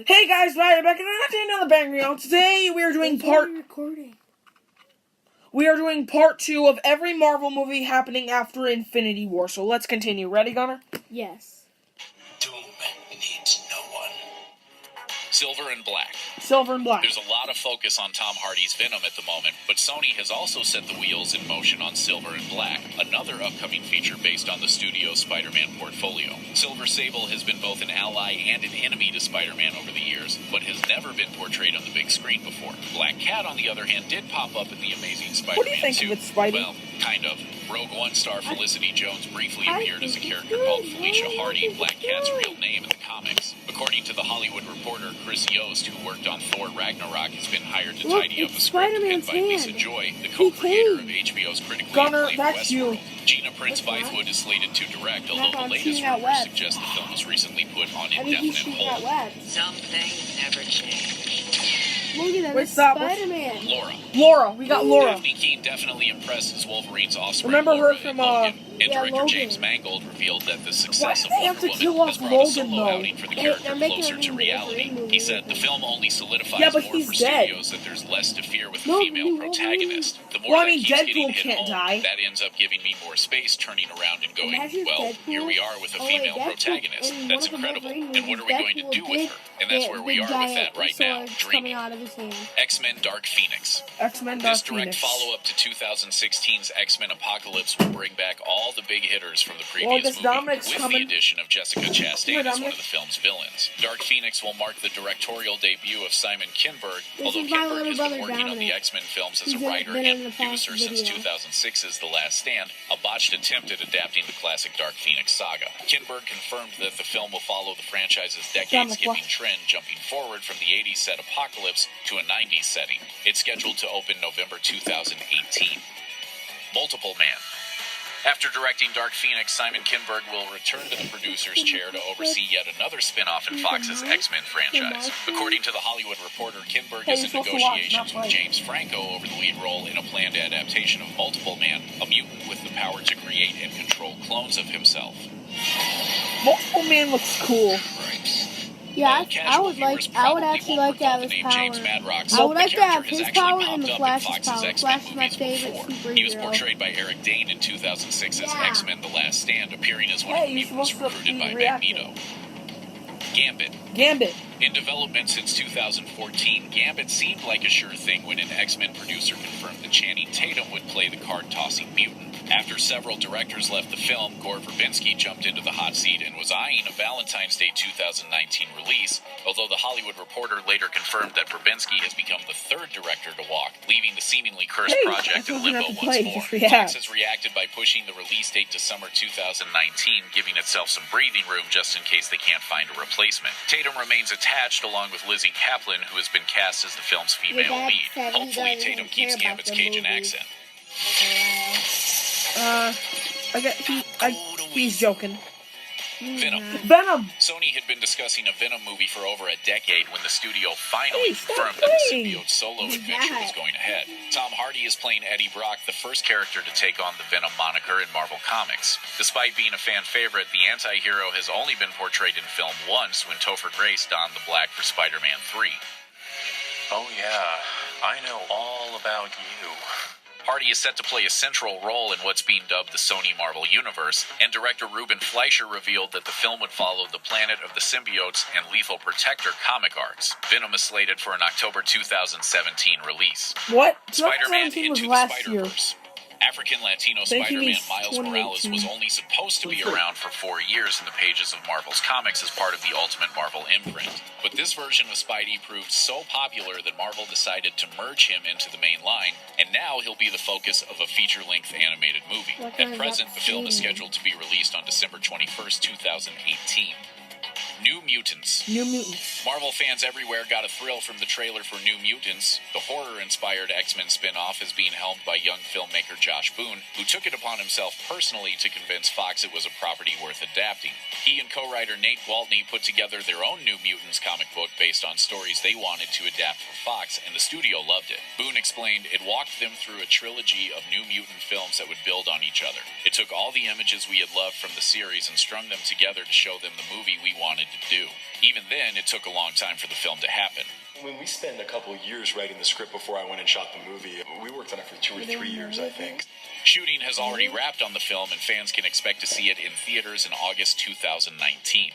Hey guys, back in another bang reel. Today we are doing part 2 of every Marvel movie happening after Infinity War. So let's continue. Ready, Gunnar? Yes. Doom needs no one. Silver and Black. Silver and Black. There's a lot of focus on Tom Hardy's Venom at the moment, but Sony has also set the wheels in motion on Silver and Black, another upcoming feature based on the studio's Spider-Man portfolio. Silver Sable has been both an ally and an enemy to Spider-Man over the years, but has never been portrayed on the big screen before. Black Cat, on the other hand, did pop up in The Amazing Spider-Man 2. What do you think of it, Spidey? Well, kind of. Rogue One star Felicity Jones briefly appeared as a character called Felicia Hardy, Black Cat's real name in the comics. According to The Hollywood Reporter, Chris Yost, who worked on Thor Ragnarok, has been hired to tidy up a script penned by Lisa Joy, the co-creator of HBO's critically acclaimed Westworld. Gina Prince Bythewood is slated to direct, although the latest rumors suggest the film was recently put on indefinite hold. Some things never change. Look at that, Wait, it's stop. Spider-Man. Laura, we got Laura. Daphne Keane definitely impressed as Wolverine's offspring. Remember her Laura from, in Logan, and yeah, director Logan. James Mangold revealed that the success of Why do they have Wonder to kill Woman off has brought a Logan, solo though? outing for the They're character making closer him to in the reality. Wolverine movie. He said the film only solidifies Yeah, but more he's for dead. studios that there's less to fear with a No, female you protagonist. The more Well, I that mean, keeps getting Deadpool hit can't home, die. that ends up giving me more space turning around and going, Imagine well, Deadpool- here we are with a oh, wait, female Deadpool protagonist. in That's one of the incredible. Wolverine And what are we going to movies, do with her? And that's where we are with that right now, dreaming. Coming out of his hand. X-Men Dark Phoenix. X-Men Dark This direct Phoenix. follow-up to 2016's X-Men Apocalypse will bring back all the big hitters from the Well, I previous guess movie, Dominic's with coming. the addition of Jessica Chastain Wait, as one Dominic? of the film's villains. Dark Phoenix will mark the directorial debut of Simon Kinberg, This although is my Kinberg little has brother, been working on the Dominic. X-Men films as He's a writer been in and the past producer since video. 2006's The Last Stand, a botched attempt at adapting the classic Dark Phoenix saga. Kinberg confirmed that the film will follow the franchise's decade-skipping trend, jumping forward from the 80s set Apocalypse to a 90s setting. It's scheduled to open November 2018. Multiple Man. After directing Dark Phoenix, Simon Kinberg will return to the producer's chair to oversee yet another spin-off in Fox's X-Men franchise. According to The Hollywood Reporter, Kinberg is in you're supposed to watch, negotiations not with play. James Franco over the lead role in a planned adaptation of Multiple Man, a mutant with the power to create and control clones of himself. Multiple Man looks cool. Yeah, I Casual would viewers like. I would probably actually won't like to have recall the his name James power. Madrox. I would The like to have character his has actually power popped and the up in Flash's Fox's power. X-Men Flash is my movies favorite before. He was superhero. portrayed by Eric Dane in 2006 as Yeah. X-Men The Last Stand, appearing as one Hey, of the you're mutants supposed to recruited be by reacting. Magneto. Gambit. Gambit. In development since 2014, Gambit seemed like a sure thing when an X-Men producer confirmed that Channing Tatum would play the card-tossing mutant. After several directors left the film, Gore Verbinski jumped into the hot seat and was eyeing a Valentine's Day 2019 release, although The Hollywood Reporter later confirmed that Verbinski has become the third director to walk, leaving the seemingly cursed Hey, project I in told you limbo not to once play, more. just react. Fox has reacted by pushing the release date to summer 2019, giving itself some breathing room just in case they can't find a replacement. Tatum remains attached along with Lizzie Kaplan, who has been cast as the film's female dad lead. said he Hopefully doesn't Tatum care keeps about Gambit's the Cajun movies. accent. He's joking. Venom. Venom. Sony had been discussing a Venom movie for over a decade when the studio finally Hey, stop confirmed that the playing. symbiote's solo adventure was going ahead. Tom Hardy is playing Eddie Brock, the first character to take on the Venom moniker in Marvel Comics. Despite being a fan favorite, the anti-hero has only been portrayed in film once when Topher Grace donned the black for Spider-Man 3. Oh yeah, I know all about you. Hardy is set to play a central role in what's being dubbed the Sony Marvel Universe, and director Ruben Fleischer revealed that the film would follow the Planet of the Symbiotes and Lethal Protector comic arcs. Venom is slated for an October 2017 release. What? Spider-Man 2017 was Into the last year. Spider-Verse. African-Latino think he Spider-Man means Miles Morales 2018. was only supposed to be around for 4 years in the pages of Marvel's comics as part of the Ultimate Marvel imprint. But this version of Spidey proved so popular that Marvel decided to merge him into the main line, and now he'll be the focus of a feature-length animated movie. What At kind of present, the film is vaccine? scheduled to be released on December 21st, 2018. New Mutants. New Mutants. Marvel fans everywhere got a thrill from the trailer for New Mutants. The horror-inspired X-Men spin-off is being helmed by young filmmaker Josh Boone, who took it upon himself personally to convince Fox it was a property worth adapting. He and co-writer Nate Waltney put together their own New Mutants comic book based on stories they wanted to adapt for Fox, and the studio loved it. Boone explained it walked them through a trilogy of New Mutant films that would build on each other. It took all the images we had loved from the series and strung them together to show them the movie we wanted wanted to do. Even then, it took a long time for the film to happen. When we spent a couple of years writing the script before I went and shot the movie, we worked on it for 2 or 3 years, I think. Shooting has already wrapped on the film, and fans can expect to see it in theaters in August 2019.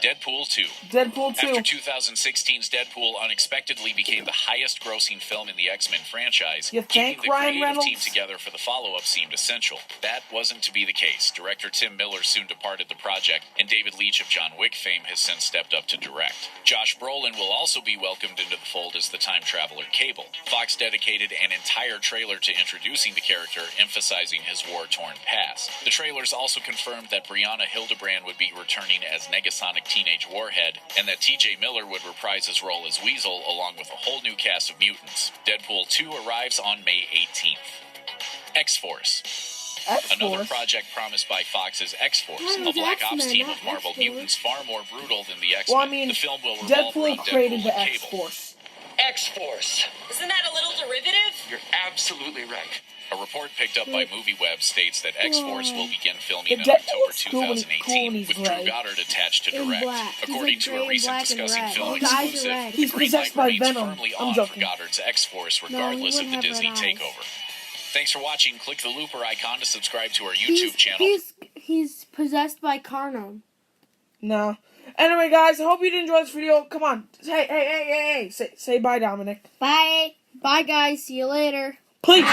Deadpool 2. Deadpool 2. After 2016's Deadpool unexpectedly became the highest-grossing film in the X-Men franchise, You keeping think the Ryan creative Reynolds? team together for the follow-up seemed essential. That wasn't to be the case. Director Tim Miller soon departed the project, and David Leitch of John Wick fame has since stepped up to direct. Josh Brolin will also be welcomed into the fold as the time traveler Cable. Fox dedicated an entire trailer to introducing the character, emphasizing his war-torn past. The trailers also confirmed that Brianna Hildebrand would be returning as Negasonic Teenage Warhead, and that T.J. Miller would reprise his role as Weasel along with a whole new cast of mutants. Deadpool 2 arrives on May 18th. X-Force. Another project promised by Fox is X-Force, a Black Ops team of Marvel mutants far more brutal than the X-Men. Well, I mean, the film will revolve around Deadpool created Deadpool the and Cable. X-Force. X-Force. Isn't that a little derivative? You're absolutely right. A report picked up by MovieWeb states that X-Force will begin filming in The October Deadpool's cool when he's 2018, with gray. Drew Goddard attached to In direct. black. He's According like to gray a and recent black and discussing red. film His eyes are exclusive, red. the He's green possessed light by remains Venom. firmly I'm on joking. for Goddard's X-Force, he regardless of wouldn't the have Disney red eyes. takeover. Thanks for watching. Click the looper icon to subscribe to our YouTube channel. He's possessed by Carno. No. Anyway, guys, I hope you did enjoy this video. Come on. Hey. Say bye, Dominic. Bye. Bye, guys. See you later. Please.